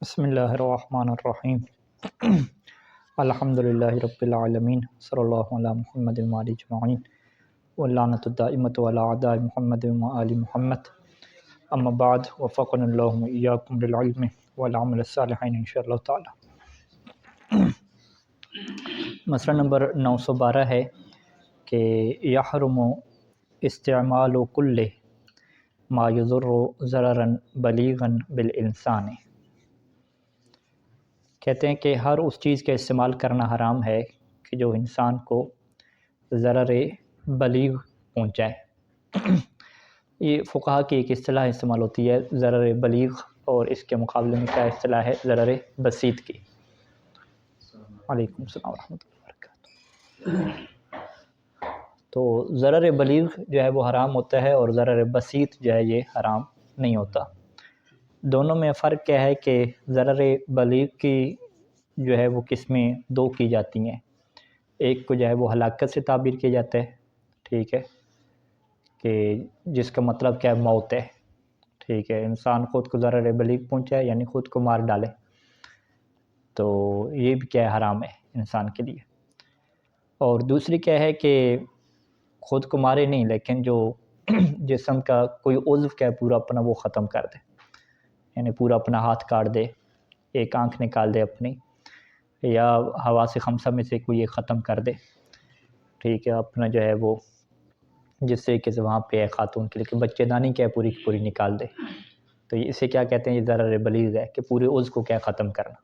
بسم اللہ الرحمن الرحیم الحمدللہ رب العالمین صلی اللہ علی محمد وآلہ اجمعین واللعنۃ الدائمۃ علی اعداء محمد وآل محمد اما بعد وفقنا اللہ وإیاکم للعلم والعمل الصالح انشاء اللہ تعالی۔ مسئلہ نمبر 912 ہے کہ یحرم استعمال کل ما یضر ضررا بلیغا بالانسان، کہتے ہیں کہ ہر اس چیز کا استعمال کرنا حرام ہے کہ جو انسان کو ضرر بلیغ پہنچائے۔ یہ فقہا کی ایک اصطلاح استعمال ہوتی ہے ضرر بلیغ، اور اس کے مقابلے میں کیا اصطلاح ہے ضرر بسیط کی۔ وعلیکم السلام ورحمۃ اللہ وبرکاتہ۔ تو ضرر بلیغ جو ہے وہ حرام ہوتا ہے اور ضرر بسیط جو ہے یہ حرام نہیں ہوتا۔ دونوں میں فرق کیا ہے کہ ضرر بلیغ کی جو ہے وہ قسمیں دو کی جاتی ہیں۔ ایک کو جو ہے وہ ہلاکت سے تعبیر کیا جاتا ہے، ٹھیک ہے، کہ جس کا مطلب کیا ہے موت ہے، ٹھیک ہے، انسان خود کو ضرر بلیغ پہنچائے یعنی خود کو مار ڈالے، تو یہ بھی کیا ہے حرام ہے انسان کے لیے۔ اور دوسری کیا ہے کہ خود کو مارے نہیں لیکن جو جسم کا کوئی عضو کیا ہے پورا اپنا وہ ختم کر دے، یعنی پورا اپنا ہاتھ کاٹ دے، ایک آنکھ نکال دے اپنی، یا حواس خمسہ میں سے کوئی ایک ختم کر دے، ٹھیک ہے، اپنا جو ہے وہ جس سے کہ وہاں پہ ہے خاتون کے لیے کہ بچے دانی کیا ہے پوری کی پوری نکال دے، تو اسے کیا کہتے ہیں یہ ضرر بلیغ ہے کہ پورے عضو کو کیا ختم کرنا۔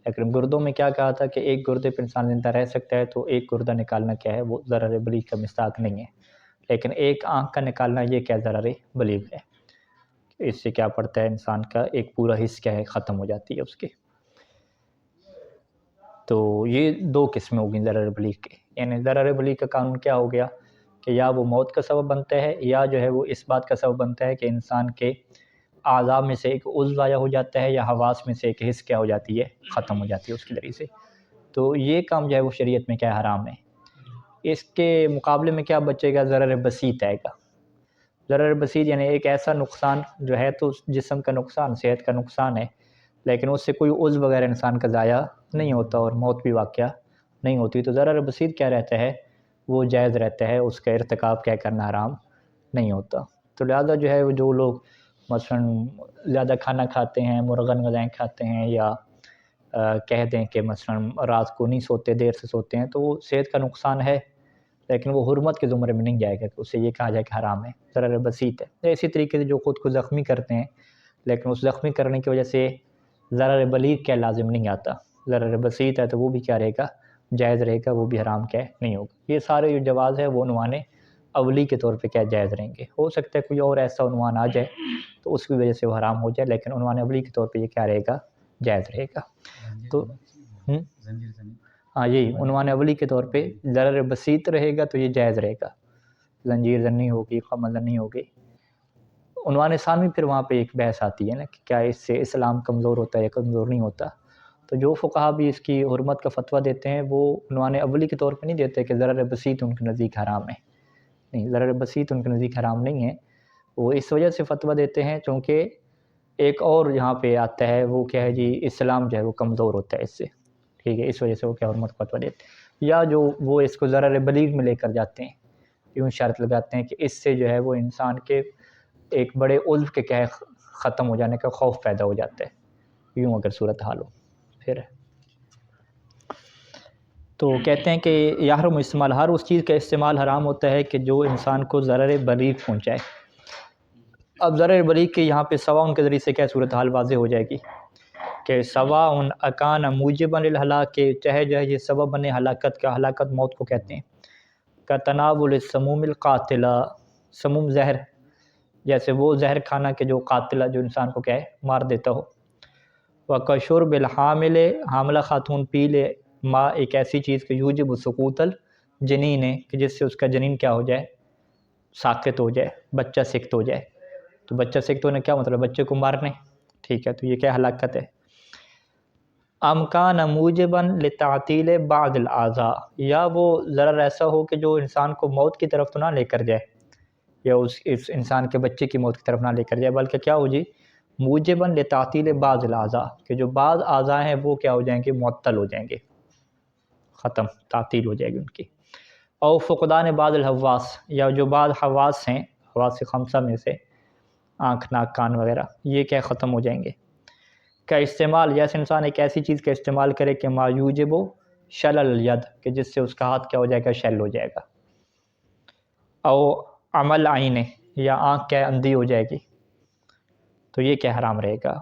لیکن گردوں میں کیا کہا تھا کہ ایک گردے پہ انسان زندہ رہ سکتا ہے، تو ایک گردہ نکالنا کیا ہے وہ ضرر بلیغ کا مصداق نہیں ہے، لیکن ایک آنکھ کا نکالنا یہ کیا ضرر بلیغ ہے، اس سے کیا پڑتا ہے انسان کا ایک پورا حصہ کیا ہے ختم ہو جاتی ہے اس کی۔ تو یہ دو قسمیں ہو گئیں ضرر بلیغ کے، یعنی ضرر بلیغ کا قانون کیا ہو گیا کہ یا وہ موت کا سبب بنتا ہے یا جو ہے وہ اس بات کا سبب بنتا ہے کہ انسان کے اعضاء میں سے ایک عضو ضائع ہو جاتا ہے یا حواس میں سے ایک حصہ کیا ہو جاتی ہے ختم ہو جاتی ہے اس کے ذریعے سے، تو یہ کام جو ہے وہ شریعت میں کیا حرام ہے۔ اس کے مقابلے میں کیا بچے گا ضرر بسیط آئے گا۔ ضرر بسیط یعنی ایک ایسا نقصان جو ہے تو جسم کا نقصان، صحت کا نقصان ہے، لیکن اس سے کوئی عضو وغیرہ انسان کا ضائع نہیں ہوتا اور موت بھی واقعہ نہیں ہوتی، تو ضرر بسیط کیا رہتا ہے وہ جائز رہتا ہے، اس کا ارتکاب کیا کرنا حرام نہیں ہوتا۔ تو لہذا جو ہے وہ جو لوگ مثلاً زیادہ کھانا کھاتے ہیں، مرغن غذائیں کھاتے ہیں، یا کہہ دیں کہ مثلاً رات کو نہیں سوتے، دیر سے سوتے ہیں، تو وہ صحت کا نقصان ہے لیکن وہ حرمت کے زمرے میں نہیں جائے گا کہ اسے یہ کہا جائے کہ حرام ہے، ضرر بسیط ہے۔ اسی طریقے سے جو خود کو زخمی کرتے ہیں لیکن اس زخمی کرنے کی وجہ سے ضرر بلیغ کیا لازم نہیں آتا، ضرر بسیط ہے تو وہ بھی کیا رہے گا جائز رہے گا، وہ بھی حرام کیا نہیں ہوگا۔ یہ سارے جو جواز ہے وہ عنوان اولی کے طور پہ کیا جائز رہیں گے، ہو سکتا ہے کوئی اور ایسا عنوان آ جائے تو اس کی وجہ سے وہ حرام ہو جائے، لیکن عنوان اولی کے طور پہ یہ کیا رہے گا جائز رہے گا۔ تو ہاں یہی عنوان اولی کے طور پہ ضرر بسیط رہے گا تو یہ جائز رہے گا، زنجیر زنی ہوگی، خمر زنی ہوگی۔ عنوان ثانی پھر وہاں پہ ایک بحث آتی ہے نا کہ کیا اس سے اسلام کمزور ہوتا ہے یا کمزور نہیں ہوتا، تو جو فقہا بھی اس کی حرمت کا فتویٰ دیتے ہیں وہ عنوان اولی کے طور پہ نہیں دیتے کہ ضرر بسیط ان کے نزدیک حرام ہے، نہیں، ضرر بسیط ان کے نزدیک حرام نہیں ہے، وہ اس وجہ سے فتویٰ دیتے ہیں چونکہ ایک اور یہاں پہ آتا ہے وہ کیا ہے جی اسلام جو ہے وہ کمزور ہوتا ہے اس سے، ٹھیک ہے، اس وجہ سے وہ کیا حرمت فتویٰ دیتے ہیں، یا جو وہ اس کو ضرر بلیغ میں لے کر جاتے ہیں، یوں شرط لگاتے ہیں کہ اس سے جو ہے وہ انسان کے ایک بڑے عضو کے کیا ہے ختم ہو جانے کا خوف پیدا ہو جاتا ہے، یوں اگر صورتحال ہو پھر۔ تو کہتے ہیں کہ یحرم استعمال، ہر اس چیز کا استعمال حرام ہوتا ہے کہ جو انسان کو ضرر بلیغ پہنچائے۔ اب ضرر بلیغ کے یہاں پہ سوا ان کے ذریعے سے کیا صورتحال واضح ہو جائے گی کہ سوا ان اکان موجبا للہلاک، کہ چاہے جو ہے یہ سبب بنے ہلاکت کا، ہلاکت موت کو کہتے ہیں، کا تناول السموم القاتلہ، سموم زہر، جیسے وہ زہر کھانا کہ جو قاتلہ جو انسان کو کیا ہے مار دیتا ہو، وَكَشُرْبِ الْحَامِلِ، حاملہ خاتون پی لے ماں ایک ایسی چیز کہ یوجب سقوط الجنین، کہ جس سے اس کا جنین کیا ہو جائے ساقط ہو جائے، بچہ سقط ہو جائے، تو بچہ سقط ہونے کیا مطلب بچے کو مارنے، ٹھیک ہے، تو یہ کیا ہلاکت ہے۔ امکان موجباً لتعطیل بعض الاعضاء، یا وہ ضرر ایسا ہو کہ جو انسان کو موت کی طرف تو نہ لے کر جائے، یا اس انسان کے بچے کی موت کی طرف نہ لے کر جائے، بلکہ کیا ہو جی موجباً لتعطیل بعض الاعضاء، کہ جو بعض اعضاء ہیں وہ کیا ہو جائیں گے، معطل ہو جائیں گے، ختم، تعطیل ہو جائے گی ان کی. اور فقدان بعض الحواس، یا جو بعض حواس ہیں، حواس خمسہ میں سے آنکھ ناک کان وغیرہ، یہ کیا ختم ہو جائیں گے. کا استعمال، جیسے انسان ایک ایسی چیز کا استعمال کرے کہ ما یوجب شلل الید، کہ جس سے اس کا ہاتھ کیا ہو جائے گا، شل ہو جائے گا. او عمل عین، یا آنکھ کیا اندھی ہو جائے گی، تو یہ کیا حرام رہے گا.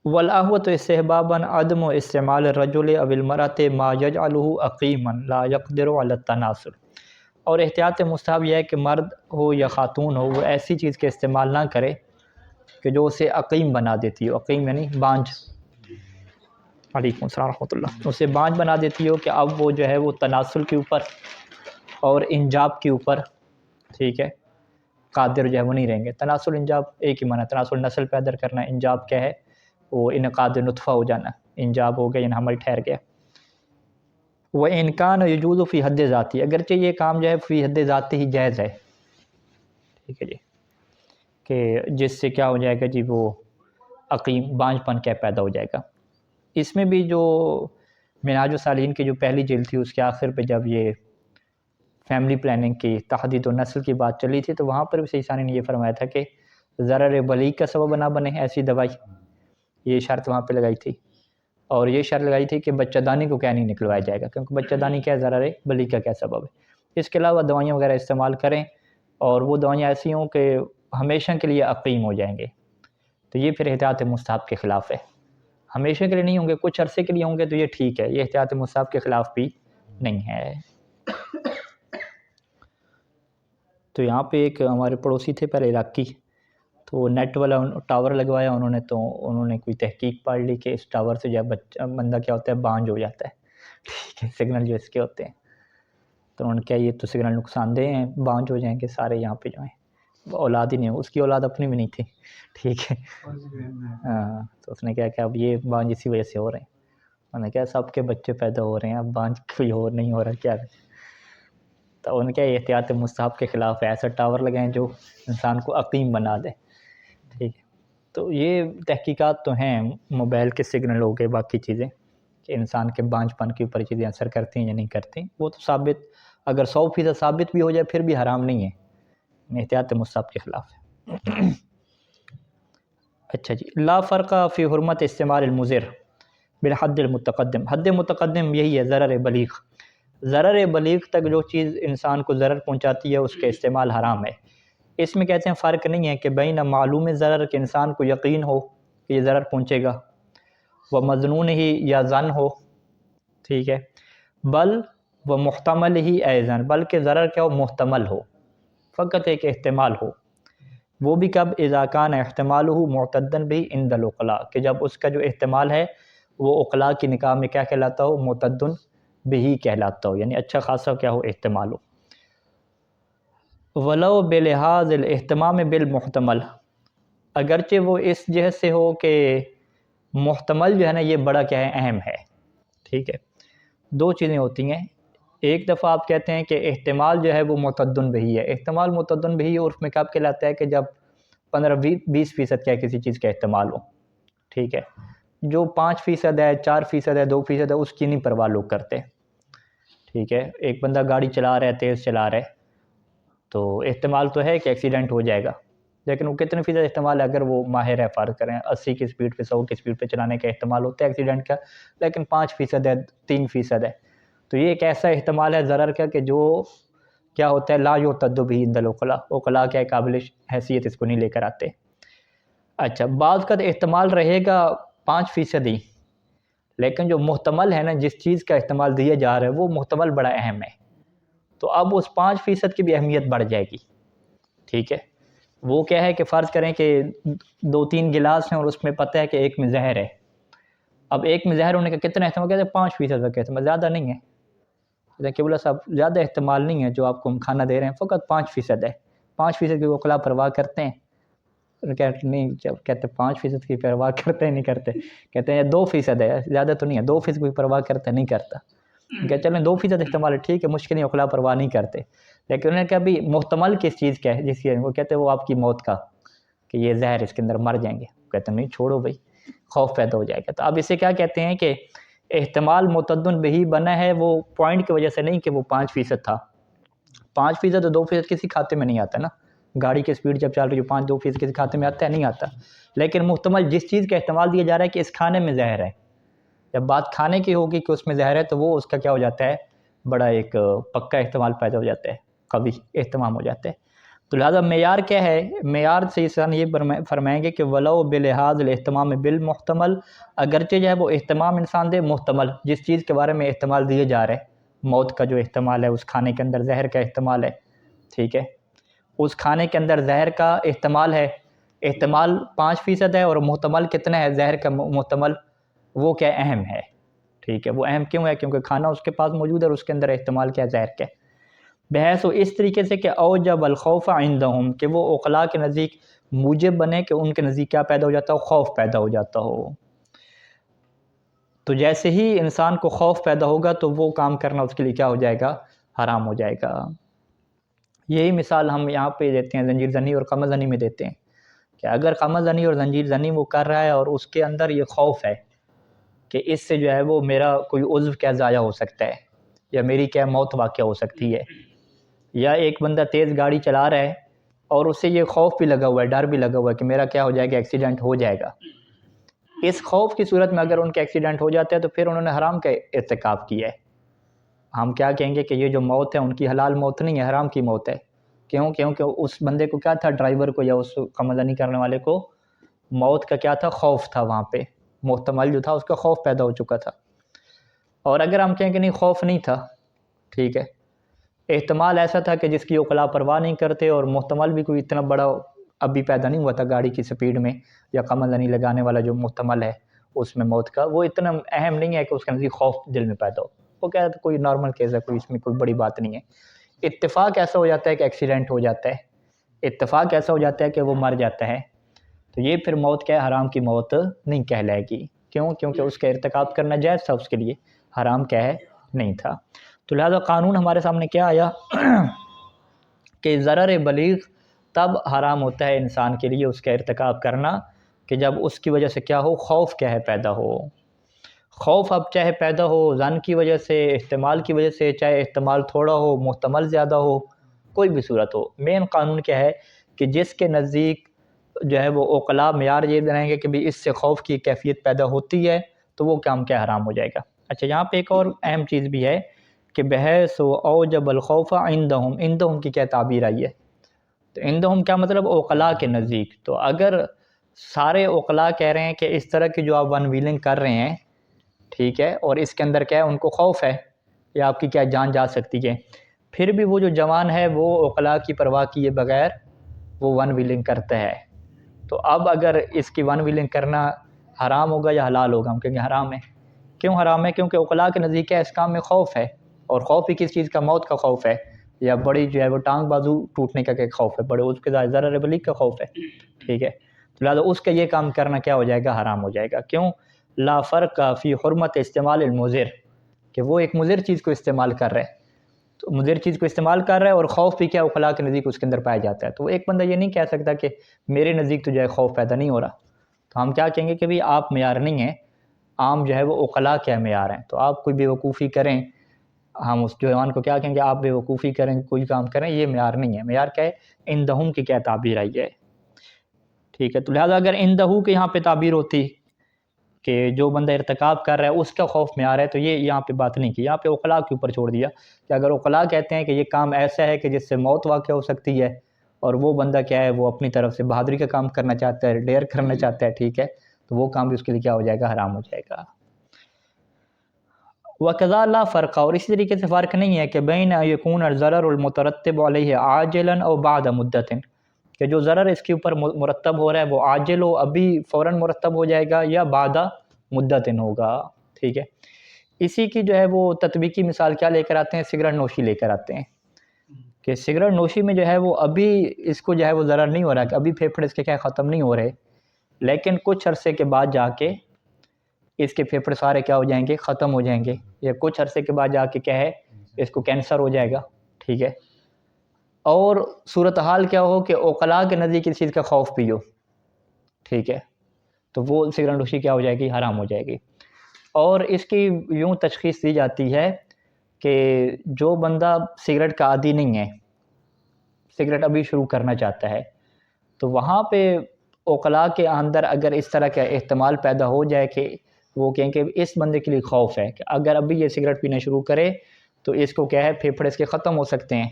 والقوۃ استحبابا عدم استعمال الرجل او المرأة ما يجعله عقیما لا يقدر على التناسل، اور احتیاط مستحب یہ ہے کہ مرد ہو یا خاتون ہو وہ ایسی چیز کے استعمال نہ کرے کہ جو اسے عقیم بنا دیتی ہو. عقیم یعنی بانجھ، علیکم السلام ورحمۃ اللہ، اسے بانجھ بنا دیتی ہو کہ اب وہ جو ہے وہ تناسل کے اوپر اور انجاب کے اوپر، ٹھیک ہے، قادر جو ہے وہ نہیں رہیں گے. تناسل انجاب ایک ہی معنی، تناسل نسل پیدا کرنا، انجاب کیا ہے، وہ انعقاد نطفہ ہو جانا، انجاب ہو گیا یعنی حمل ٹھہر گیا. وہ انکان یجوز فی حد ذاتی، اگرچہ یہ کام جو ہے فی حد ذاتی ہی جائز ہے، ٹھیک ہے جی، کہ جس سے کیا ہو جائے گا جی، وہ عقیم بانجھ پن کیا پیدا ہو جائے گا. اس میں بھی جو منہاج الصالحین کی جو پہلی جلد تھی اس کے آخر پہ جب یہ فیملی پلاننگ کی تحدید و نسل کی بات چلی تھی تو وہاں پر بھی سید ثانی نے یہ فرمایا تھا کہ ضرر بلیغ کا سبب نہ بنے ایسی دوائی، یہ شرط وہاں پہ لگائی تھی. اور یہ شرط لگائی تھی کہ بچہ دانی کو کیا نہیں نکلوایا جائے گا، کیونکہ بچہ دانی کیا ضرر بلیغ کا کیا سبب ہے. اس کے علاوہ دوائیاں وغیرہ استعمال کریں، اور وہ دوائیاں ایسی ہوں کہ ہمیشہ کے لیے عقیم ہو جائیں گے، تو یہ پھر احتیاط مستحب کے خلاف ہے. ہمیشہ کے لیے نہیں ہوں گے، کچھ عرصے کے لیے ہوں گے تو یہ ٹھیک ہے، یہ احتیاط مستحب کے خلاف بھی نہیں ہے. تو یہاں پہ ایک ہمارے پڑوسی تھے پہلے عراقی، تو نیٹ والا ٹاور لگوایا انہوں نے، تو انہوں نے کوئی تحقیق پڑھ لی کہ اس ٹاور سے جو ہے بندہ کیا ہوتا ہے، بانجھ ہو جاتا ہے، ٹھیک ہے، سگنل جو اس کے ہوتے ہیں. تو انہوں نے کہا یہ تو سگنل نقصان دہ ہیں، بانجھ ہو جائیں گے سارے یہاں پہ جو ہیں. اولاد ہی نہیں ہو، اس کی اولاد اپنی بھی نہیں تھی، ٹھیک ہے. ہاں، تو اس نے کہا کہ اب یہ بانجھ اسی وجہ سے ہو رہے ہیں. انہوں نے کہا سب کے بچے پیدا ہو رہے ہیں، اب بانجھ کوئی اور نہیں ہو رہا کیا. تو ان کے احتیاط مستحب کے خلاف ہے، ایسا ٹاور لگائیں جو انسان کو عقیم بنا دے، ٹھیک ہے. تو یہ تحقیقات تو ہیں، موبائل کے سگنل ہو گئے، باقی چیزیں کہ انسان کے بانجھ پن کے اوپر چیزیں اثر کرتی ہیں یا نہیں کرتی، وہ تو ثابت، اگر 100% ثابت بھی ہو جائے پھر بھی حرام نہیں ہے، احتیاط مستحب کے خلاف ہے. اچھا جی، لا فرق فی حرمت استعمال المضر بالحد المتقدم، حد متقدم یہی ہے ضرر بلیغ. ضرر بلیغ تک جو چیز انسان کو ضرر پہنچاتی ہے اس کے استعمال حرام ہے. اس میں کہتے ہیں فرق نہیں ہے کہ بین معلوم ضرر، کہ انسان کو یقین ہو کہ یہ ضرر پہنچے گا، وہ مظنون ہی یا ظن ہو، ٹھیک ہے، بل وہ محتمل ہی ایزن، بلکہ ضرر کیا ہو، محتمل ہو، فقط ایک احتمال ہو. وہ بھی کب، اذا کان احتمالہ معتدن بھی عند العقلاء، کہ جب اس کا جو احتمال ہے وہ عقلاء کی نگاہ میں کیا کہلاتا ہو، معتدن بھی کہلاتا ہو، یعنی اچھا خاصا کیا ہو، احتمال ہو. ولو بلحاظ الاہتمام بالمحتمل، اگرچہ وہ اس جہت سے ہو کہ محتمل جو ہے نا یہ بڑا کیا ہے، اہم ہے، ٹھیک ہے. دو چیزیں ہوتی ہیں، ایک دفعہ آپ کہتے ہیں کہ احتمال جو ہے وہ معتدن بہی ہے، احتمال معتدن بہی عرف میں کب کہلاتا ہے کہ جب 15-20% کیا کسی چیز کا احتمال ہو، ٹھیک ہے. جو 5% ہے، 4% ہے، 2% ہے، اس کی نہیں پرواہ لوگ کرتے، ٹھیک ہے. ایک بندہ گاڑی چلا رہا ہے، تیز چلا رہا ہے، تو احتمال تو ہے کہ ایکسیڈنٹ ہو جائے گا، لیکن وہ کتنے فیصد احتمال ہے، اگر وہ ماہر ہے، فرض کریں 80 کی سپیڈ پہ، 100 کی سپیڈ پہ چلانے کا احتمال ہوتا ہے ایکسیڈنٹ کا، لیکن 5% ہے، 3% ہے. تو یہ ایک ایسا احتمال ہے ضرر کا کہ جو کیا ہوتا ہے، لا یعتد بھی عند العقلاء، عقلاء کیا قابل حیثیت اس کو نہیں لے کر آتے. اچھا، بعض کا احتمال رہے گا 5% ہی، لیکن جو محتمل ہے نا، جس چیز کا احتمال دیا جا رہا ہے وہ محتمل بڑا اہم ہے، تو اب اس 5% کی بھی اہمیت بڑھ جائے گی، ٹھیک ہے. وہ کیا ہے کہ فرض کریں کہ 2-3 گلاس ہیں اور اس میں پتہ ہے کہ ایک میں زہر ہے. اب ایک میں زہر ہونے کا کتنا احتمال، کہتے ہیں 5% کا احتمال، زیادہ نہیں ہے. کہ بولا صاحب زیادہ احتمال نہیں ہے جو آپ کو ہم کھانا دے رہے ہیں، فقط 5% ہے. 5% کی عقلاء پرواہ کرتے ہیں، کہتے نہیں، جب کہتے 5% کی پرواہ کرتے نہیں کرتے، کہتے ہیں 2% ہے، زیادہ تو نہیں ہے، 2% کی پرواہ کرتے نہیں کرتا. کہ چلیں 2% احتمال ہے، ٹھیک ہے، مشکل نہیں، عقلاء پرواہ نہیں کرتے. لیکن انہوں نے کہا بھی محتمل کس چیز کا ہے، جس کی وہ کہتے ہیں وہ آپ کی موت کا، کہ یہ زہر اس کے اندر مر جائیں گے، کہتے ہیں نہیں چھوڑو بھائی، خوف پیدا ہو جائے گا۔ تو اب اسے کیا کہتے ہیں کہ احتمال متعدن بہی بنا ہے، وہ پوائنٹ کی وجہ سے نہیں کہ وہ 5% تھا، 5% اور 2% کسی کھاتے میں نہیں آتا نا، گاڑی کی سپیڈ جب چل رہی ہے 2% کسی کھاتے میں آتا ہے؟ نہیں آتا۔ لیکن محتمل جس چیز کا احتمال دیا جا رہا ہے کہ اس کھانے میں زہر ہے، جب بات کھانے کی ہوگی کہ اس میں زہر ہے، تو وہ اس کا کیا ہو جاتا ہے، بڑا ایک پکا احتمال پیدا ہو جاتا ہے، قوی اہتمام ہو جاتا ہے۔ تو لہٰذا معیار کیا ہے؟ معیار سے انسان یہ فرمائیں گے کہ ولو بلحاظ الاہتمام بالمحتمل، اگرچہ جو ہے وہ اہتمام انسان دے محتمل، جس چیز کے بارے میں احتمال دیے جا رہے ہیں، موت کا جو احتمال ہے، اس کھانے کے اندر زہر کا احتمال ہے، ٹھیک ہے، اس کھانے کے اندر زہر کا احتمال ہے، احتمال 5% ہے، اور محتمل کتنا ہے زہر کا محتمل؟ وہ کیا اہم ہے، ٹھیک ہے، وہ اہم کیوں ہے؟ کیونکہ کھانا اس کے پاس موجود ہے اور اس کے اندر احتمال کیا زہر کا، بحیث اس طریقے سے کہ اوجب الخوف عندهم، کہ وہ عقلاء کے نزدیک موجب بنے کہ ان کے نزدیک کیا پیدا ہو جاتا ہو؟ خوف پیدا ہو جاتا ہو۔ تو جیسے ہی انسان کو خوف پیدا ہوگا تو وہ کام کرنا اس کے لیے کیا ہو جائے گا؟ حرام ہو جائے گا۔ یہی مثال ہم یہاں پہ دیتے ہیں زنجیر زنی اور قمع زنی میں دیتے ہیں، کہ اگر قمع زنی اور زنجیر زنی وہ کر رہا ہے اور اس کے اندر یہ خوف ہے کہ اس سے جو ہے وہ میرا کوئی عضو کیا ضائع ہو سکتا ہے، یا میری کیا موت واقع ہو سکتی ہے، یا ایک بندہ تیز گاڑی چلا رہا ہے اور اس سے یہ خوف بھی لگا ہوا ہے، ڈر بھی لگا ہوا ہے کہ میرا کیا ہو جائے گا؟ ایکسیڈنٹ ہو جائے گا۔ اس خوف کی صورت میں اگر ان کا ایکسیڈنٹ ہو جاتا ہے تو پھر انہوں نے حرام کا ارتکاب کیا ہے۔ ہم کیا کہیں گے کہ یہ جو موت ہے ان کی حلال موت نہیں ہے، حرام کی موت ہے۔ کیوں؟ کیونکہ اس بندے کو کیا تھا، ڈرائیور کو یا اس قمع زنی کرنے والے کو موت کا کیا تھا؟ خوف تھا، وہاں پہ محتمل جو تھا اس کا خوف پیدا ہو چکا تھا۔ اور اگر ہم کہیں کہ نہیں خوف نہیں تھا، ٹھیک ہے، احتمال ایسا تھا کہ جس کی عقلاء پرواہ نہیں کرتے، اور محتمل بھی کوئی اتنا بڑا ابھی پیدا نہیں ہوا تھا گاڑی کی سپیڈ میں، یا قمع زنی لگانے والا جو محتمل ہے اس میں موت کا، وہ اتنا اہم نہیں ہے کہ اس کے اندر خوف دل میں پیدا ہو، وہ کہہ رہا تھا کوئی نارمل کیس ہے، کوئی اس میں کوئی بڑی بات نہیں ہے۔ اتفاق ایسا ہو جاتا ہے کہ ایکسیڈنٹ ہو جاتا ہے، اتفاق ایسا ہو جاتا ہے کہ وہ مر جاتا ہے، تو یہ پھر موت کیا ہے؟ حرام کی موت نہیں کہلائے گی۔ کیوں؟ کیونکہ اس کا ارتکاب کرنا جائز تھا اس کے لیے، حرام کیا ہے؟ نہیں تھا۔ تو لہذا قانون ہمارے سامنے کیا آیا کہ ضرر بلیغ تب حرام ہوتا ہے انسان کے لیے اس کا ارتکاب کرنا کہ جب اس کی وجہ سے کیا ہو؟ خوف کیا ہے؟ پیدا ہو۔ خوف اب چاہے پیدا ہو ظن کی وجہ سے، احتمال کی وجہ سے، چاہے احتمال تھوڑا ہو محتمل زیادہ ہو، کوئی بھی صورت ہو، مین قانون کیا ہے کہ جس کے نزدیک جو ہے وہ عقلاء معیار یہ بنائیں گے کہ بھی اس سے خوف کی کیفیت پیدا ہوتی ہے تو وہ کام کیا حرام ہو جائے گا۔ اچھا، یہاں پہ ایک اور اہم چیز بھی ہے کہ بحیث اوجب الخوف عندهم، عندهم کی کیا تعبیر آئی ہے؟ تو عندهم کیا مطلب؟ عقلاء کے نزدیک۔ تو اگر سارے عقلاء کہہ رہے ہیں کہ اس طرح کی جو آپ ون ویلنگ کر رہے ہیں، ٹھیک ہے، اور اس کے اندر کیا ہے؟ ان کو خوف ہے یا آپ کی کیا جان جا سکتی ہے، پھر بھی وہ جو جوان ہے وہ عقلاء کی پرواہ کیے بغیر وہ ون ویلنگ کرتا ہے، تو اب اگر اس کی ون ویلنگ کرنا حرام ہوگا یا حلال ہوگا؟ ہم کہیں گے حرام ہے۔ کیوں حرام ہے؟ کیونکہ عقلاء کے نزدیک ہے اس کام میں خوف ہے، اور خوف بھی کس چیز کا؟ موت کا خوف ہے، یا بڑی جو ہے وہ ٹانگ بازو ٹوٹنے کا خوف ہے، بڑے اس کے ضرر بلیغ کا خوف ہے، ٹھیک ہے، تو لہٰذا اس کا یہ کام کرنا کیا ہو جائے گا؟ حرام ہو جائے گا۔ کیوں؟ لا فرق فی حرمت استعمال المضر، کہ وہ ایک مضر چیز کو استعمال کر رہے ہیں، تو مضر چیز کو استعمال کر رہا ہے اور خوف بھی کیا عقلاء کے نزدیک اس کے اندر پایا جاتا ہے، تو ایک بندہ یہ نہیں کہہ سکتا کہ میرے نزدیک تو جو ہے خوف پیدا نہیں ہو رہا، تو ہم کیا کہیں گے کہ بھی آپ معیار نہیں ہیں، عام جو ہے وہ عقلاء کیا معیار ہیں، تو آپ کوئی بے وقوفی کریں، ہم اس جوان کو کیا کہیں گے؟ آپ بے وقوفی کریں، کوئی کام کریں، یہ معیار نہیں ہے۔ معیار کیا ہے؟ عندہم کی کیا تعبیر آئی ہے، ٹھیک ہے، تو لہٰذا اگر عندہو کے یہاں پہ تعبیر ہوتی کہ جو بندہ ارتکاب کر رہا ہے اس کا خوف معیار ہے، تو یہ یہاں پہ بات نہیں کی، یہاں پہ عقلاء کے اوپر چھوڑ دیا کہ اگر عقلاء کہتے ہیں کہ یہ کام ایسا ہے کہ جس سے موت واقع ہو سکتی ہے، اور وہ بندہ کیا ہے وہ اپنی طرف سے بہادری کا کام کرنا چاہتا ہے، ڈیئر کرنا چاہتا ہے، ٹھیک ہے، تو وہ کام بھی اس کے لیے کیا ہو جائے گا؟ حرام ہو جائے گا۔ وَكَذَا لَا فرق، اور اسی طریقے سے فرق نہیں ہے کہ بین یکون الضرر المترتب علیہ عاجلا او بعد مدت، کہ جو ضرر اس کے اوپر مرتب ہو رہا ہے وہ عاجل ہو، ابھی فوراً مرتب ہو جائے گا، یا بعد مدت ہوگا، ٹھیک ہے۔ اسی کی جو ہے وہ تطبیقی مثال کیا لے کر آتے ہیں؟ سگریٹ نوشی لے کر آتے ہیں کہ سگریٹ نوشی میں جو ہے وہ ابھی اس کو جو ہے وہ ضرر نہیں ہو رہا، کہ ابھی پھیپھڑے اس کے کیا ختم نہیں ہو رہے، لیکن کچھ عرصے کے بعد جا کے اس کے پھیپھڑے سارے کیا ہو جائیں گے؟ ختم ہو جائیں گے، یا کچھ عرصے کے بعد جا کے کیا ہے اس کو کینسر ہو جائے گا، ٹھیک ہے۔ اور صورتحال کیا ہو کہ عقلاء کے نزدیک اس چیز کا خوف بھی ہو، ٹھیک ہے، تو وہ سگریٹ نوشی کیا ہو جائے گی؟ حرام ہو جائے گی۔ اور اس کی یوں تشخیص دی جاتی ہے کہ جو بندہ سگریٹ کا عادی نہیں ہے، سگریٹ ابھی شروع کرنا چاہتا ہے، تو وہاں پہ عقلاء کے اندر اگر اس طرح کا احتمال پیدا ہو جائے کہ وہ کہیں کہ اس بندے کے لیے خوف ہے کہ اگر ابھی یہ سگریٹ پینا شروع کرے تو اس کو کیا ہے، پھیپھڑے اس کے ختم ہو سکتے ہیں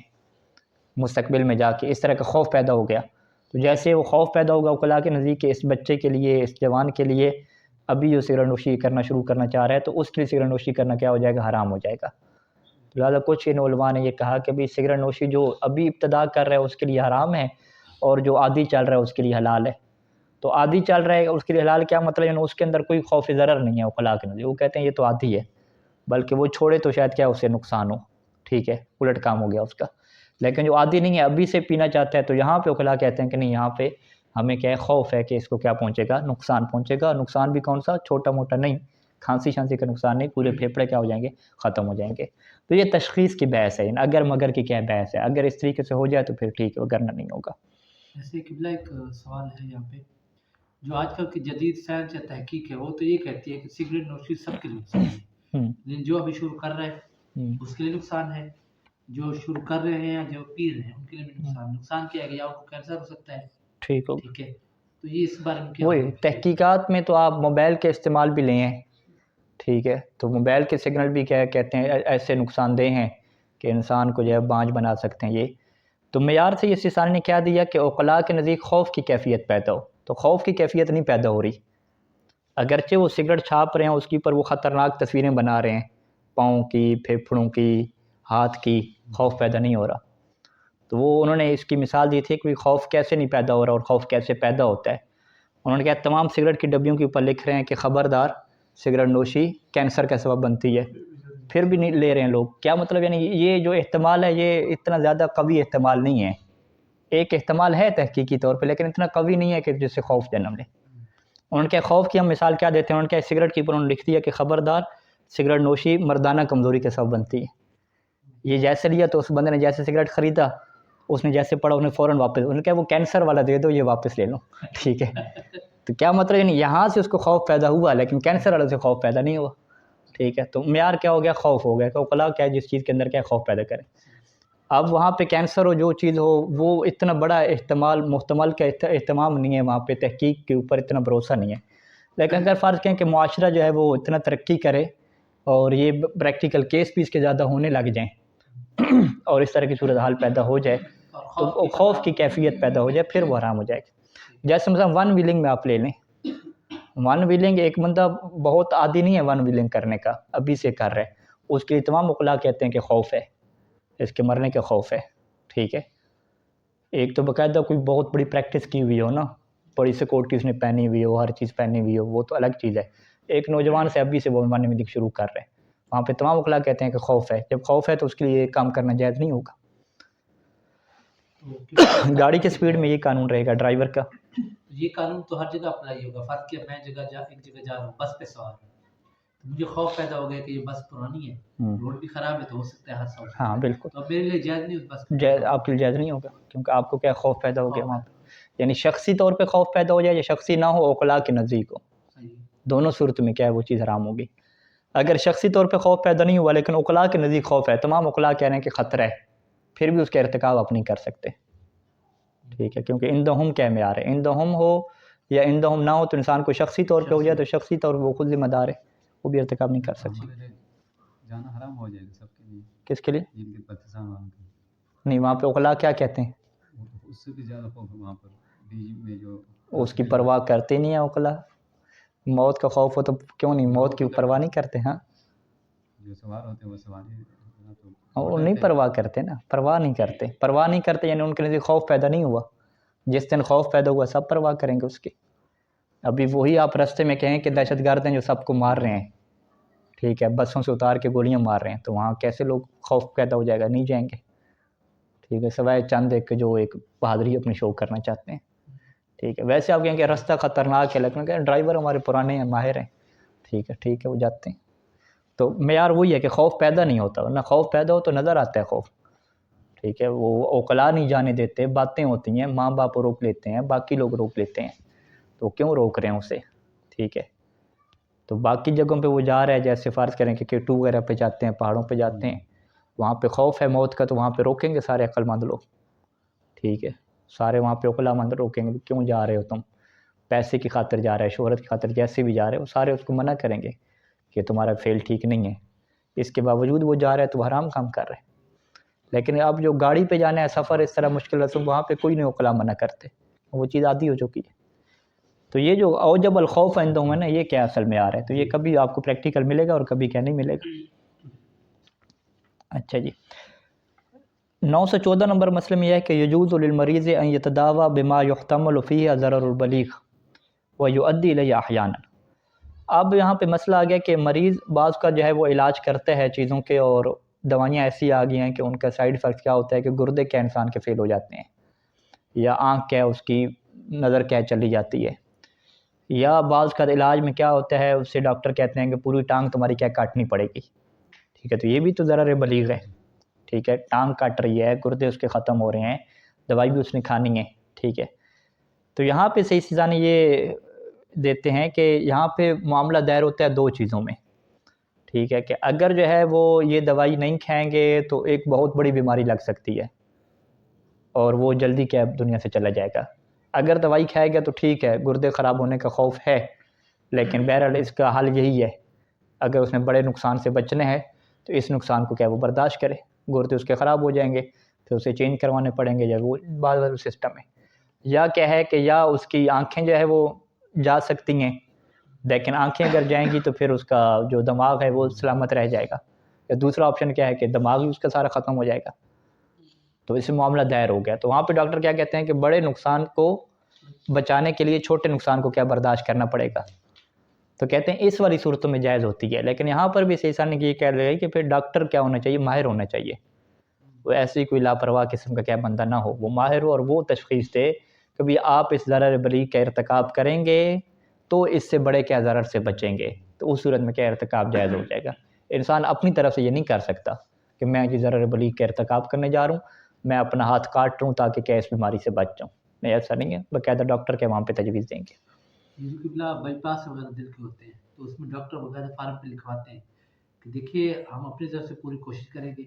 مستقبل میں جا کے، اس طرح کا خوف پیدا ہو گیا، تو جیسے وہ خوف پیدا ہوگا عقلاء کے نزدیک کہ اس بچے کے لیے، اس جوان کے لیے ابھی جو سگریٹ نوشی کرنا شروع کرنا چاہ رہا ہے تو اس کے لیے سگریٹ نوشی کرنا کیا ہو جائے گا؟ حرام ہو جائے گا۔ لہٰذا کچھ ان علماء نے یہ کہا کہ بھی سگریٹ نوشی جو ابھی ابتدا کر رہا ہے اس کے لیے حرام ہے، اور جو عادی چل رہا ہے اس کے لیے حلال ہے۔ تو عادی چل رہا ہے اس کے لیے حلال کیا مطلب؟ یعنی اس کے اندر کوئی خوف ضرر نہیں ہے عقلاء کے نزدیک، وہ کہتے ہیں یہ تو عادی ہے، بلکہ وہ چھوڑے تو شاید کیا اسے نقصان ہو، ٹھیک ہے، الٹ کام ہو گیا اس کا۔ لیکن جو عادی نہیں ہے ابھی سے پینا چاہتا ہے تو یہاں پہ عقلاء کہتے ہیں کہ نہیں، یہاں پہ ہمیں کیا ہے، خوف ہے کہ اس کو کیا پہنچے گا؟ نقصان پہنچے گا۔ نقصان بھی کون سا؟ چھوٹا موٹا نہیں، کھانسی شانسی کا نقصان نہیں، پورے پھیپھڑے کیا ہو جائیں گے؟ ختم ہو جائیں گے۔ تو یہ تشخیص کی بحث ہے، اگر مگر کی کیا بحث ہے، اگر اس طریقے سے ہو جائے تو پھر ٹھیک ہے، وگرنہ نہیں ہوگا۔ ایسے قبلہ ایک سوال ہے یہاں پہ، جو آج کل کی جدید سائنس یا تحقیق ہے وہ تو یہ کہتی ہے کہ سگریٹ نوشی سب کے لیے نقصان ہے، لیکن جو ابھی شروع کر رہے ہیں اس کے لیے نقصان ہے، جو شروع کر رہے ہیں یا جو پی رہے ہیں ان کے لیے بھی نقصان کیا ہے کہ یا ان کو کینسر ہو سکتا ہے، ٹھیک ہو، ٹھیک ہے، تو یہ اس بارے میں کیا؟ وہی تحقیقات میں تو آپ موبائل کے استعمال بھی لیں ہیں، ٹھیک ہے، تو موبائل کے سگنل بھی کیا کہتے ہیں ایسے نقصان دہ ہیں کہ انسان کو جو ہے بانجھ بنا سکتے ہیں۔ یہ تو معیار سے یہ سیسانی نے کیا دیا کہ عقلاء کے نزدیک خوف کی کیفیت پیدا ہو، تو خوف کی کیفیت نہیں پیدا ہو رہی، اگرچہ وہ سگریٹ چھاپ رہے ہیں اس کے اوپر وہ خطرناک تصویریں بنا رہے ہیں، پاؤں کی، پھیپھڑوں کی، ہاتھ کی، خوف پیدا نہیں ہو رہا۔ تو وہ انہوں نے اس کی مثال دی تھی کہ خوف کیسے نہیں پیدا ہو رہا اور خوف کیسے پیدا ہوتا ہے۔ انہوں نے کہا تمام سگریٹ کی ڈبیوں کے اوپر لکھ رہے ہیں کہ خبردار سگریٹ نوشی کینسر کا سبب بنتی ہے، پھر بھی نہیں لے رہے ہیں لوگ، کیا مطلب؟ یعنی یہ جو احتمال ہے یہ اتنا زیادہ قوی احتمال نہیں ہے، ایک احتمال ہے تحقیقی طور پہ لیکن اتنا قوی نہیں ہے کہ جس سے خوف جنم لے۔ انہوں نے کہا خوف کی ہم مثال کیا دیتے ہیں، انہوں نے کہا سگریٹ کے اوپر انہوں نے لکھ دیا کہ خبردار سگریٹ نوشی مردانہ کمزوری کے سبب بنتی ہے۔ یہ جیسے لیا تو اس بندے نے جیسے سگریٹ خریدا، اس نے جیسے پڑھا، انہیں فوراً واپس، انہوں نے کہا وہ کینسر والا دے دو، یہ واپس لے لو، ٹھیک ہے۔ تو کیا مطلب؟ یعنی یہاں سے اس کو خوف پیدا ہوا لیکن کینسر والے سے خوف پیدا نہیں ہوا، ٹھیک ہے۔ تو معیار کیا ہو گیا؟ خوف ہو گیا، کہ عقلاء کیا ہے جس چیز کے اندر کیا خوف پیدا کرے۔ اب وہاں پہ کینسر ہو، جو چیز ہو، وہ اتنا بڑا احتمال محتمل کا اہتمام نہیں ہے، وہاں پہ تحقیق کے اوپر اتنا بھروسہ نہیں ہے۔ لیکن اگر فرض کریں کہ معاشرہ جو ہے وہ اتنا ترقی کرے اور یہ پریکٹیکل کیس بھی اس کے زیادہ ہونے لگ جائیں اور اس طرح کی صورتحال پیدا ہو جائے تو خوف کی کیفیت پیدا ہو جائے، پھر وہ حرام ہو جائے گا۔ جیسے مثلا ون ویلنگ میں آپ لے لیں، ون ویلنگ ایک بندہ بہت عادی نہیں ہے ون ویلنگ کرنے کا، ابھی سے کر رہا ہے، اس کے لیے تمام عقلاء کہتے ہیں کہ خوف ہے، اس کے مرنے کا خوف ہے، ٹھیک ہے۔ ایک تو باقاعدہ کوئی بہت بڑی پریکٹس کی ہوئی ہو نا، بڑی سیکورٹی اس نے پہنی ہوئی ہو، ہر چیز پہنی ہوئی ہو، وہ تو الگ چیز ہے۔ ایک نوجوان سے ابھی سے وہ ون ویلنگ شروع کر رہے ہیں، وہاں پہ تمام عقلاء کہتے ہیں کہ خوف ہے، جب خوف ہے تو اس کے لیے کام کرنا جائز نہیں ہوگا۔ گاڑی کی سپیڈ میں یہ قانون رہے گا ڈرائیور کا، یہ قانون تو ہر جگہ اپلائی ہوگا۔ فرض کیا میں ایک جگہ جا رہا ہوں، بس پہ سوار ہوں، مجھے خوف پیدا ہو گیا کہ یہ بس پرانی ہے، روڈ بھی خراب ہے، تو ہو سکتا ہے حادثہ ہو سکتا ہے، ہاں بالکل، تو میرے لیے جائز نہیں اس بس کا، جائز آپ کے لیے جائز نہیں ہوگا، کیونکہ آپ کو کیا خوف پیدا ہو گیا وہاں پہ، یعنی شخصی طور پہ خوف پیدا ہو جائے یا شخصی نہ ہو، عقلاء کے نزدیک ہو، دونوں صورت میں کیا ہے وہ چیز حرام ہوگی۔ اگر شخصی طور پہ خوف پیدا نہیں ہوا لیکن عقلاء کے نزدیک خوف ہے، تمام عقلاء کہہ رہے ہیں کہ خطرہ ہے، پھر بھی اس کا ارتکاب آپ نہیں کر سکتے، ٹھیک ہے، کیونکہ اندہم کیا معیار ہے، اندہم ہو یا اندہم نہ ہو تو انسان کو شخصی طور پہ ہو جائے تو شخصی طور پہ وہ خود ذمہ دار ہے، وہ بھی ارتکاب نہیں کر سکتے۔ جانا حرام ہو جائے گا سب کے لیے، کس کے لیے؟ جن کے پاکستان والوں کے، نہیں، وہاں پہ عقلاء کیا کہتے ہیں؟ اس سے بھی زیادہ خوف ہے وہاں پر، بیچ میں جو اس کی پرواہ کرتے نہیں ہیں عقلاء، موت کا خوف ہو تو کیوں نہیں، موت کی پرواہ نہیں کرتے، ہاں جو سوار ہوتے ہیں وہ سواری وہ نہیں پرواہ کرتے نا، پرواہ نہیں کرتے، پرواہ نہیں کرتے یعنی ان کے نزدیک خوف پیدا نہیں ہوا، جس دن خوف پیدا ہوا سب پرواہ کریں گے اس کی۔ ابھی وہی آپ رستے میں کہیں کہ دہشت گرد ہیں جو سب کو مار رہے ہیں، ٹھیک ہے، بسوں سے اتار کے گولیاں مار رہے ہیں، تو وہاں کیسے لوگ خوف پیدا ہو جائے گا؟ نہیں جائیں گے، ٹھیک ہے، سوائے چند ایک جو ایک بہادری اپنی شو کرنا چاہتے ہیں، ٹھیک ہے۔ ویسے آپ کہیں کہ راستہ خطرناک ہے لیکن کہ ڈرائیور ہمارے پرانے ہیں، ماہر ہیں، ٹھیک ہے وہ جاتے ہیں۔ تو معیار وہی ہے کہ خوف پیدا نہیں ہوتا، ورنہ خوف پیدا ہو تو نظر آتا ہے خوف، ٹھیک ہے، وہ عقلاء نہیں جانے دیتے، باتیں ہوتی ہیں، ماں باپ روک لیتے ہیں، باقی لوگ روک لیتے ہیں، تو کیوں روک رہے ہیں اسے؟ ٹھیک ہے، تو باقی جگہوں پہ وہ جا رہا ہے، جیسے فرض کریں کہ K2 وغیرہ پہ جاتے ہیں، پہاڑوں پہ جاتے ہیں، وہاں پہ خوف ہے موت کا، تو وہاں پہ روکیں گے سارے عقل مند لوگ، ٹھیک ہے، سارے وہاں پہ عقل مند روکیں گے، کیوں جا رہے ہو تم؟ پیسے کی خاطر جا رہا ہے، شہرت کی خاطر، جیسے بھی جا رہے ہو، سارے اس کو منع کریں گے کہ تمہارا فیل ٹھیک نہیں ہے، اس کے باوجود وہ جا رہا ہے تو وہ حرام کام کر رہے ہیں۔ لیکن اب جو گاڑی پہ جانا ہے، سفر اس طرح مشکل ہے، تو وہاں پہ کوئی نہیں عقلا منع کرتے، وہ چیز عادی ہو چکی ہے۔ تو یہ جو اوجب الخوف عندهم ہے نا، یہ کیا اصل میں آ رہا ہے، تو یہ کبھی آپ کو پریکٹیکل ملے گا اور کبھی کیا نہیں ملے گا۔ اچھا جی، 914 نمبر مسئلہ میں یہ ہے کہ یجوز للمریض ان یتداوی بما یحتمل فیہ ضرر البلیغ ویؤدی الیہ احیانا۔ اب یہاں پہ مسئلہ آ گیا کہ مریض بعض کا جو ہے وہ علاج کرتا ہے چیزوں کے، اور دوائیاں ایسی آ گئی ہیں کہ ان کا سائیڈ ایفیکٹ کیا ہوتا ہے کہ گردے کیا انسان کے فیل ہو جاتے ہیں، یا آنکھ کیا اس کی نظر کیا چلی جاتی ہے، یا بعض کا علاج میں کیا ہوتا ہے، اس سے ڈاکٹر کہتے ہیں کہ پوری ٹانگ تمہاری کیا کاٹنی پڑے گی، ٹھیک ہے، تو یہ بھی تو ضرر بلیغ ہے، ٹھیک ہے، ٹانگ کاٹ رہی ہے، گردے اس کے ختم ہو رہے ہیں، دوائی بھی اس نے کھانی ہے، ٹھیک ہے۔ تو یہاں پہ صحیح سزانے یہ دیتے ہیں کہ یہاں پہ معاملہ دائر ہوتا ہے دو چیزوں میں، ٹھیک ہے، کہ اگر جو ہے وہ یہ دوائی نہیں کھائیں گے تو ایک بہت بڑی بیماری لگ سکتی ہے اور وہ جلدی کیا دنیا سے چلا جائے گا۔ اگر دوائی کھائے گا تو ٹھیک ہے، گردے خراب ہونے کا خوف ہے، لیکن بہرحال اس کا حل یہی ہے، اگر اس نے بڑے نقصان سے بچنے ہیں تو اس نقصان کو کیا وہ برداشت کرے، گردے اس کے خراب ہو جائیں گے، پھر اسے چینج کروانے پڑیں گے، یا وہ بعض سسٹم ہے، یا کیا ہے کہ یا اس کی آنکھیں جو ہے وہ جا سکتی ہیں، لیکن آنکھیں اگر جائیں گی تو پھر اس کا جو دماغ ہے وہ سلامت رہ جائے گا، یا دوسرا آپشن کیا ہے کہ دماغ بھی اس کا سارا ختم ہو جائے گا، تو اس میں معاملہ دائر ہو گیا۔ تو وہاں پہ ڈاکٹر کیا کہتے ہیں کہ بڑے نقصان کو بچانے کے لیے چھوٹے نقصان کو کیا برداشت کرنا پڑے گا، تو کہتے ہیں اس والی صورتوں میں جائز ہوتی ہے، لیکن یہاں پر بھی صحیح سان یہ کہہ رہے ہیں کہ پھر ڈاکٹر کیا ہونا چاہیے، ماہر ہونا چاہیے، وہ ایسی کوئی لاپرواہ قسم کا کیا بندہ نہ ہو، وہ ماہر ہو اور وہ تشخیص دے کہ بھی آپ اس ضرر بلیغ کا ارتکاب کریں گے تو اس سے بڑے کیا ضرر سے بچیں گے، تو اس صورت میں کیا ارتکاب جائز ہو جائے گا۔ انسان اپنی طرف سے یہ نہیں کر سکتا کہ میں یہ ضرر بلیغ کا ارتکاب کرنے جا رہا ہوں، میں اپنا ہاتھ کاٹ رہا ہوں تاکہ کیا اس بیماری سے بچ جاؤں، نہیں، ایسا نہیں ہے، باقاعدہ ڈاکٹر کے وہاں پہ تجویز دیں گے۔ یہ قبلہ بائی پاس وغیرہ دل کے ہوتے ہیں تو اس میں ڈاکٹر وغیرہ فارم پہ لکھواتے ہیں کہ دیکھیے ہم اپنی طرف سے پوری کوشش کریں گے،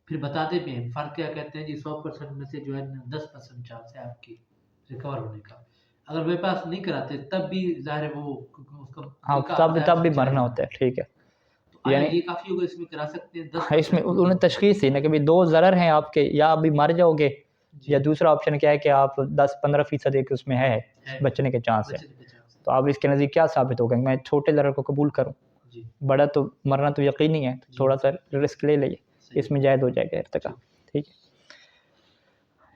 پھر بتاتے بھی ہیں فرق کیا کہتے ہیں جی 100% میں سے جو ہے 10% چانس ہے آپ کی ریکور ہونے کا، اگر بائی پاس نہیں کراتے تب بھی ظاہر ہے وہ اس کا ہاں تب بھی مرنا ہوتا ہے، ٹھیک ہے، یعنی یہ کافی ہوگا، اس میں کرا سکتے ہیں 10%۔ اس میں انہوں نے تشخیص دی نا کہ بھی دو ضرر ہیں آپ کے، یا ابھی مر جاؤ گے، یا دوسرا آپشن کیا ہے کہ آپ 10-15% ایک اس میں ہے بچنے کے چانس ہے، تو آپ اس کے نزدیک کیا ثابت ہوگا، میں چھوٹے ضرر کو قبول کروں، بڑا تو مرنا تو یقینی ہے، تھوڑا سا رسک لے لئے، اس میں جائز ہو جائے گا ارتکاب، ٹھیک ہے۔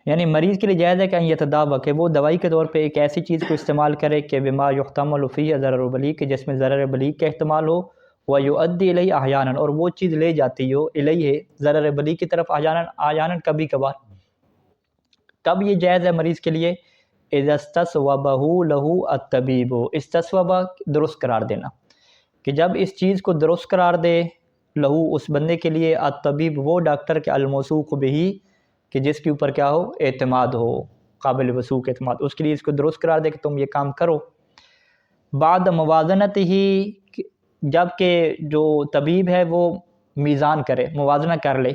یعنی مریض کے لیے جائز ہے کہ یتداوی کہ وہ دوائی کے طور پہ ایک ایسی چیز کو استعمال کرے کہ بما یحتمل فیہ ضرر البلیغ، کہ جس میں ضرر بلیغ کا احتمال ہو، ویؤدی الیہ احیانا، اور وہ چیز لے جاتی ہو الیہ ضرر بلیغ کی طرف، احیانا کبھی کبھار۔ کب یہ جائز ہے مریض کے لیے؟ اذا استصوبہ لہ الطبیب، استصوبہ درست قرار دینا، کہ جب اس چیز کو درست قرار دے لہو اس بندے کے لیے، الطبیب وہ ڈاکٹر کے الموثوق بہ، کہ جس کے اوپر کیا ہو، اعتماد ہو، قابل وثوق اعتماد، اس کے لیے اس کو درست قرار دے کہ تم یہ کام کرو۔ بعد موازنت ہی، جب کہ جو طبیب ہے وہ میزان کرے، موازنہ کر لے،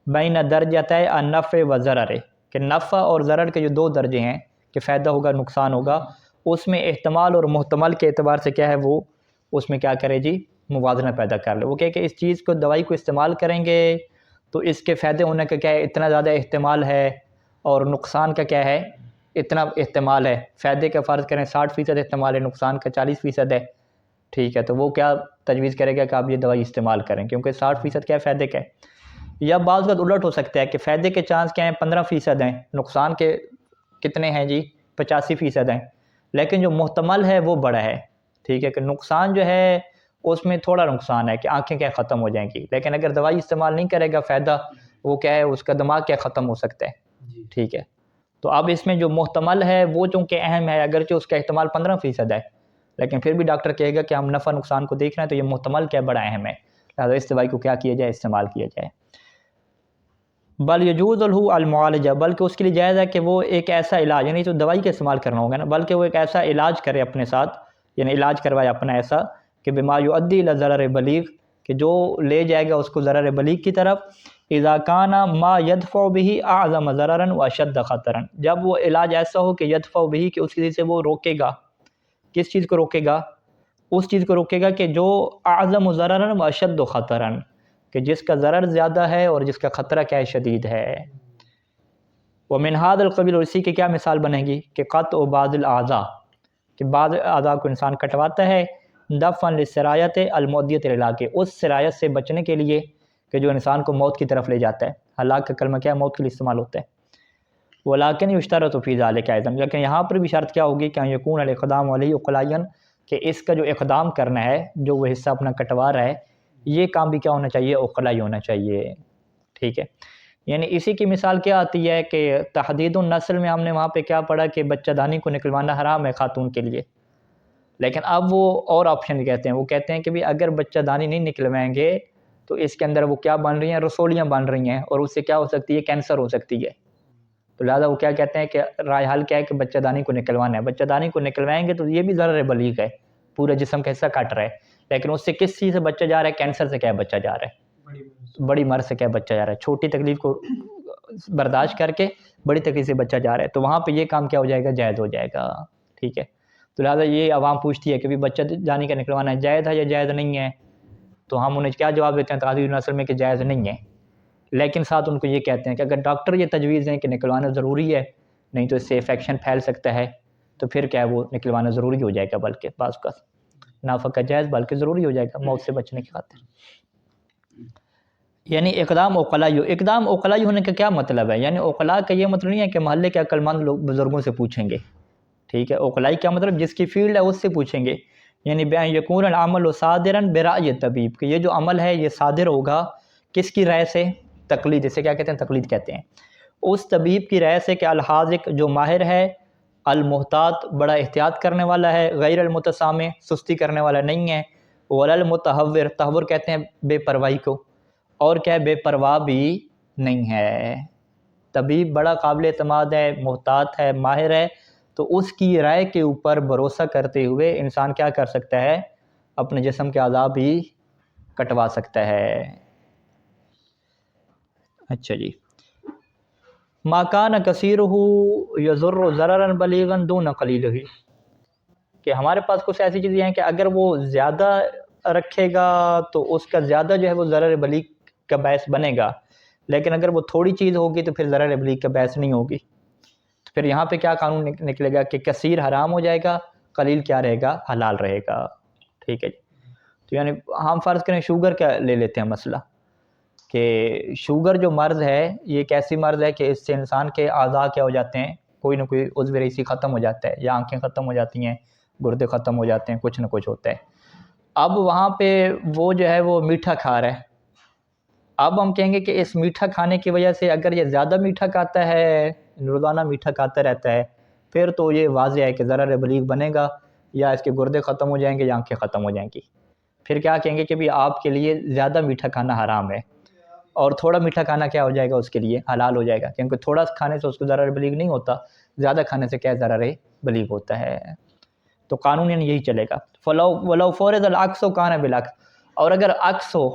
بین درجتہ النفع و ضرر، کہ نفع اور ضرر کے جو دو درجے ہیں کہ فائدہ ہوگا نقصان ہوگا، اس میں احتمال اور محتمل کے اعتبار سے کیا ہے وہ اس میں کیا کرے جی، موازنہ پیدا کر لے، وہ کہے کہ اس چیز کو دوائی کو استعمال کریں گے تو اس کے فائدے ہونے کا کیا ہے اتنا زیادہ احتمال ہے، اور نقصان کا کیا ہے اتنا احتمال ہے، فائدے کا فرض کریں 60% احتمال ہے، نقصان کا 40% ہے، ٹھیک ہے، تو وہ کیا تجویز کرے گا کہ آپ یہ دوائی استعمال کریں، کیونکہ 60% کیا ہے فائدے کا ہے۔ یا بعض وقت الٹ ہو سکتا ہے کہ فائدے کے چانس کیا ہیں 15% ہیں، نقصان کے کتنے ہیں جی 85% ہیں، لیکن جو محتمل ہے وہ بڑا ہے، ٹھیک ہے، کہ نقصان جو ہے اس میں تھوڑا نقصان ہے کہ آنکھیں کیا ختم ہو جائیں گی، لیکن اگر دوائی استعمال نہیں کرے گا فائدہ وہ کیا ہے اس کا دماغ کیا ختم ہو سکتا ہے، ٹھیک ہے۔ تو اب اس میں جو محتمل ہے وہ چونکہ اہم ہے، اگرچہ اس کا احتمال 15% ہے، لیکن پھر بھی ڈاکٹر کہے گا کہ ہم نفع نقصان کو دیکھ رہے ہیں تو یہ محتمل کیا بڑا اہم ہے، لہٰذا اس دوائی کو کیا کیا جائے، استعمال کیا جائے۔ بل یجوز الہو المعالجہ، بلکہ اس کے لیے جائز ہے کہ وہ ایک ایسا علاج، یعنی تو دوائی کا استعمال کرنا ہوگا نا، بلکہ وہ ایک ایسا علاج کرے اپنے ساتھ، یعنی علاج کروائے اپنا ایسا کہ بما یؤدی الی ضرر بلیغ، کہ جو لے جائے گا اس کو ضرر بلیغ کی طرف، اذا کان ما یدفع به اعظم ضررا واشد خطرا، جب وہ علاج ایسا ہو کہ یدفع به، کہ اس چیز سے وہ روکے گا، کس چیز کو روکے گا؟ اس چیز کو روکے گا کہ جو اعظم ضررا واشد خطرا، کہ جس کا ضرر زیادہ ہے اور جس کا خطرہ کیا ہے؟ شدید ہے۔ ومن هذا القبیل، اور اسی کی کیا مثال بنے گی کہ قطع بعض الاعضاء، کہ بعض اعضاء کو انسان کٹواتا ہے، دفعا للسرایت المؤدیۃ الی الہلاک، اس سرایت سے بچنے کے لیے کہ جو انسان کو موت کی طرف لے جاتا ہے۔ ہلاک کا کلمہ کیا ہے؟ موت کے لیے استعمال ہوتا ہے۔ ولیکن یشترط فی ذلک ایضا، لیکن یہاں پر بھی شرط کیا ہوگی کہ ان یکون الاقدام علیہ عقلاً، کہ اس کا جو اقدام کرنا ہے، جو وہ حصہ اپنا کٹوا رہا ہے، یہ کام بھی کیا ہونا چاہیے؟ عقلائی ہونا چاہیے، ٹھیک ہے۔ یعنی اسی کی مثال کیا آتی ہے کہ تحدید النسل میں ہم نے وہاں پہ کیا پڑھا کہ بچہ دانی کو نکلوانا حرام ہے خاتون کے لیے، لیکن اب وہ اور آپشن کہتے ہیں، وہ کہتے ہیں کہ بھی اگر بچہ دانی نہیں نکلوائیں گے تو اس کے اندر وہ کیا بن رہی ہیں؟ رسولیاں بن رہی ہیں، اور اس سے کیا ہو سکتی ہے؟ کینسر ہو سکتی ہے۔ تو لہٰذا وہ کیا کہتے ہیں کہ رائے حل کیا ہے کہ بچہ دانی کو نکلوانا ہے، بچہ دانی کو نکلوائیں گے تو یہ بھی ضرر بلیغ ہے، پورے جسم کا حصہ کٹ رہا ہے، لیکن اس سے کس چیز سے بچہ جا رہا ہے؟ کینسر سے کیا بچہ جا رہا ہے؟ بڑی مرض سے کیا بچہ جا رہا ہے؟ چھوٹی تکلیف کو برداشت کر کے بڑی تکلیف سے بچہ جا رہا ہے، تو وہاں پہ یہ کام کیا ہو جائے گا؟ جائز ہو جائے گا، ٹھیک ہے۔ تو لہٰذا یہ عوام پوچھتی ہے کہ بھی بچہ دانی کا نکلوانا ہے جائز ہے یا جائز نہیں ہے؟ تو ہم انہیں کیا جواب دیتے ہیں تعدیل نسل میں کہ جائز نہیں ہے، لیکن ساتھ ان کو یہ کہتے ہیں کہ اگر ڈاکٹر یہ تجویز دیں کہ نکلوانا ضروری ہے، نہیں تو اس سے انفیکشن پھیل سکتا ہے، تو پھر کیا ہے وہ نکلوانا ضروری ہو جائے گا، بلکہ بعض کا نہ فقط جائز بلکہ ضروری ہو جائے گا موت سے بچنے کی خاطر۔ یعنی اقدام عقلائی، اقدام عقلائی ہونے کا کیا مطلب ہے؟ یعنی عقلاء کا یہ مطلب نہیں ہے کہ محلے کے عقل مند لوگ بزرگوں سے پوچھیں گے، ٹھیک ہے۔ عقلائی کیا مطلب؟ جس کی فیلڈ ہے اس سے پوچھیں گے، یعنی بیان یکون العمل صادرا برأی طبیب، کہ یہ جو عمل ہے یہ صادر ہوگا کس کی رائے سے؟ تقلید، جسے کیا کہتے ہیں؟ تقلید کہتے ہیں، اس طبیب کی رائے سے کہ الحاذق، جو ماہر ہے، المحتاط، بڑا احتیاط کرنے والا ہے، غیر المتسامح، سستی کرنے والا نہیں ہے، ولا المتہور، تہور کہتے ہیں بے پرواہی کو، اور کیا ہے؟ بے پرواہ بھی نہیں ہے۔ طبیب بڑا قابل اعتماد ہے، محتاط ہے، ماہر ہے، تو اس کی رائے کے اوپر بھروسہ کرتے ہوئے انسان کیا کر سکتا ہے؟ اپنے جسم کے اعضاء بھی کٹوا سکتا ہے۔ اچھا جی، ما کان کثیرہ یضر ضررا بلیغا دون قلیلہ، کہ ہمارے پاس کچھ ایسی چیزیں ہیں کہ اگر وہ زیادہ رکھے گا تو اس کا زیادہ جو ہے وہ ضرر بلیغ کا باعث بنے گا، لیکن اگر وہ تھوڑی چیز ہوگی تو پھر ضرر بلیغ کا باعث نہیں ہوگی۔ تو پھر یہاں پہ کیا قانون نکلے گا کہ کثیر حرام ہو جائے گا، قلیل کیا رہے گا؟ حلال رہے گا، ٹھیک ہے جی۔ تو یعنی ہم فرض کریں شوگر کا لے لیتے ہیں مسئلہ، کہ شوگر جو مرض ہے یہ ایک ایسی مرض ہے کہ اس سے انسان کے اعضاء کیا ہو جاتے ہیں؟ کوئی نہ کوئی عضو رئیسی ختم ہو جاتا ہے، یا آنکھیں ختم ہو جاتی ہیں، گردے ختم ہو جاتے ہیں، کچھ نہ کچھ ہوتا ہے۔ اب وہاں پہ وہ جو ہے وہ میٹھا کھا رہا ہے، اب ہم کہیں گے کہ اس میٹھا کھانے کی وجہ سے اگر یہ زیادہ میٹھا کھاتا ہے، روزانہ میٹھا کھاتا رہتا ہے، پھر تو یہ واضح ہے کہ ضرر بلیغ بنے گا، یا اس کے گردے ختم ہو جائیں گے یا آنکھیں ختم ہو جائیں گی۔ پھر کیا کہیں گے کہ بھی آپ کے لیے زیادہ میٹھا کھانا حرام ہے، اور تھوڑا میٹھا کھانا کیا ہو جائے گا؟ اس کے لیے حلال ہو جائے گا، کیونکہ تھوڑا کھانے سے اس کو ضرر بلیغ نہیں ہوتا، زیادہ کھانے سے کیا ضرر بلیغ ہوتا ہے۔ تو قانون یہی چلے گا۔ ولو فرض العکس کان بالعکس، اور اگر عکس ہو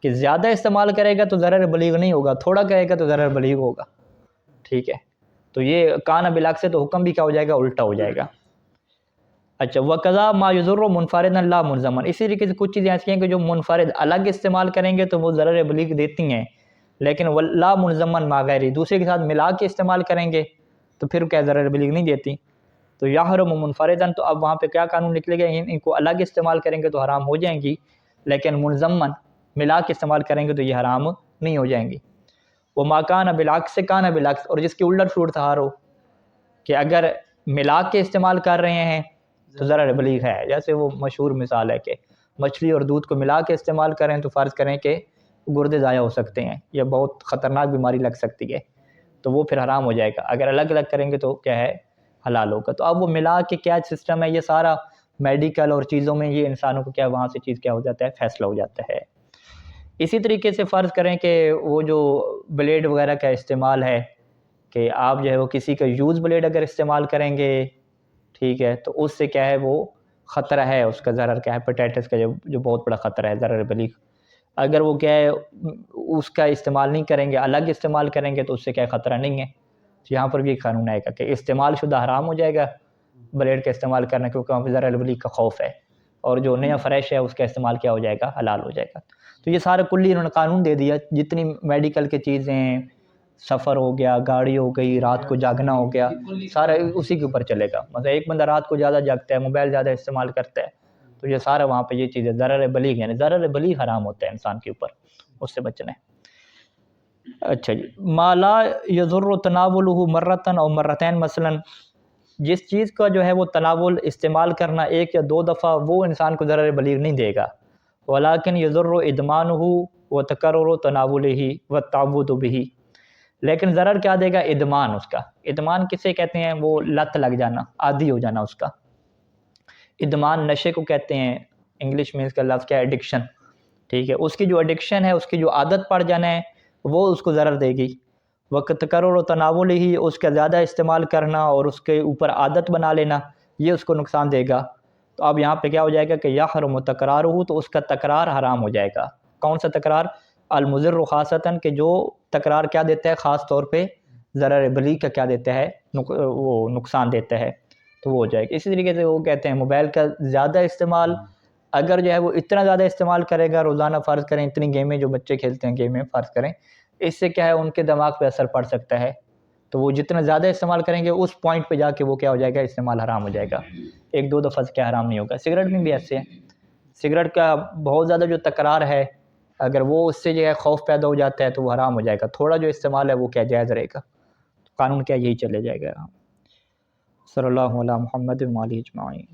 کہ زیادہ استعمال کرے گا تو ضرر بلیغ نہیں ہوگا، تھوڑا کرے گا تو ضرر بلیغ ہوگا، ٹھیک ہے۔ تو یہ کان بالعکس سے تو حکم بھی کیا ہو جائے گا؟ الٹا ہو جائے گا۔ اچھا، وقضا ما یضر منفردا لا ملزما، اسی طریقے سے کچھ چیزیں ایسی ہیں کہ جو منفرد الگ استعمال کریں گے تو وہ ضرر بلیغ دیتی ہیں، لیکن لا ملزما ما غیری، دوسرے کے ساتھ ملا کے استعمال کریں گے تو پھر کیا ضرر بلیغ نہیں دیتی۔ تو یحرم منفردا، تو اب وہاں پہ کیا قانون نکلے گا؟ ان کو الگ استعمال کریں گے تو حرام ہو جائیں گی، لیکن ملزمن ملا کے استعمال کریں گے تو یہ حرام نہیں ہو جائیں گی۔ وہ ما کان بالعکس کان بالعکس، اور جس کی الٹ فلوٹ تہار ہو کہ اگر ملا کے استعمال کر رہے ہیں تو ضرر بلیغ ہے، جیسے وہ مشہور مثال ہے کہ مچھلی اور دودھ کو ملا کے استعمال کریں تو فرض کریں کہ گردے ضائع ہو سکتے ہیں یا بہت خطرناک بیماری لگ سکتی ہے، تو وہ پھر حرام ہو جائے گا۔ اگر الگ الگ کریں گے تو کیا ہے؟ حلال ہوگا۔ تو اب وہ ملا کے کیا سسٹم ہے، یہ سارا میڈیکل اور چیزوں میں یہ انسانوں کو کیا وہاں سے چیز کیا ہو جاتا ہے؟ فیصلہ ہو جاتا ہے۔ اسی طریقے سے فرض کریں کہ وہ جو بلیڈ وغیرہ کا استعمال ہے کہ آپ جو ہے وہ کسی کا یوز بلیڈ اگر استعمال کریں گے، ٹھیک ہے، تو اس سے کیا ہے وہ خطرہ ہے، اس کا ضرر کا ہیپیٹائٹس کا جو بہت بڑا خطرہ ہے، ضرر بلیغ. اگر وہ کیا ہے اس کا استعمال نہیں کریں گے، الگ استعمال کریں گے تو اس سے کیا خطرہ نہیں ہے. تو یہاں پر بھی ایک قانون آئے گا کہ استعمال شدہ حرام ہو جائے گا بلیڈ کا استعمال کرنا، کیونکہ وہاں پہ ضرر بلیغ کا خوف ہے، اور جو نیا فریش ہے اس کا استعمال کیا ہو جائے گا، حلال ہو جائے گا. تو یہ سارا کلی انہوں نے قانون دے دیا، جتنی میڈیکل کی چیزیں، سفر ہو گیا، گاڑی ہو گئی، رات کو جاگنا ہو گیا، سارا اسی کے اوپر چلے گا. مطلب ایک بندہ رات کو زیادہ جاگتا ہے، موبائل زیادہ استعمال کرتا ہے، تو یہ سارا وہاں پہ یہ چیزیں ضرر بلیغ، یعنی ضرر بلیغ حرام ہوتا ہے انسان کے اوپر، اس سے بچنا ہے. اچھا جی، ما لا یضر تناولہ مرتن او مرتین، مثلا جس چیز کا جو ہے وہ تناول استعمال کرنا ایک یا دو دفعہ وہ انسان کو ضرر بلیغ نہیں دے گا. ولیکن یضر ادمانہ وتکرر تناولہ والتعود بہ، لیکن ضرر کیا دے گا؟ ادمان. اس کا ادمان کسے کہتے ہیں؟ وہ لت لگ جانا، عادی ہو جانا اس کا. ادمان نشے کو کہتے ہیں، انگلش میں اس کا لفظ کیا ہے؟ ایڈکشن. ٹھیک ہے، اس کی جو ایڈکشن ہے، اس کی جو عادت پڑ جانا ہے، وہ اس کو ضرر دے گی. وقت تکرر و تناول ہی، اس کا زیادہ استعمال کرنا اور اس کے اوپر عادت بنا لینا، یہ اس کو نقصان دے گا. تو اب یہاں پہ کیا ہو جائے گا کہ یحرم تکرارہ، تو اس کا تکرار حرام ہو جائے گا. کون سا تکرار؟ المضر خاصتاً، کہ جو تکرار کیا دیتا ہے؟ خاص طور پہ ضرر بلیغ کا کیا دیتا ہے؟ وہ نقصان دیتا ہے، تو وہ ہو جائے گا. اسی طریقے سے وہ کہتے ہیں موبائل کا زیادہ استعمال، اگر جو ہے وہ اتنا زیادہ استعمال کرے گا روزانہ، فرض کریں اتنی گیمیں جو بچے کھیلتے ہیں، گیمیں فرض کریں، اس سے کیا ہے ان کے دماغ پہ اثر پڑ سکتا ہے. تو وہ جتنا زیادہ استعمال کریں گے اس پوائنٹ پہ جا کے وہ کیا ہو جائے گا؟ استعمال حرام ہو جائے گا. ایک دو دفعہ سے کیا حرام نہیں ہوگا. سگریٹ میں بھی ایسے ہے، سگریٹ کا بہت زیادہ جو تکرار ہے، اگر وہ اس سے جو ہے خوف پیدا ہو جاتا ہے تو وہ حرام ہو جائے گا. تھوڑا جو استعمال ہے وہ کیا جائز رہے گا. قانون کیا یہی چلے جائے گا. صلی اللہ علیہ محمد و آلہ اجمعین.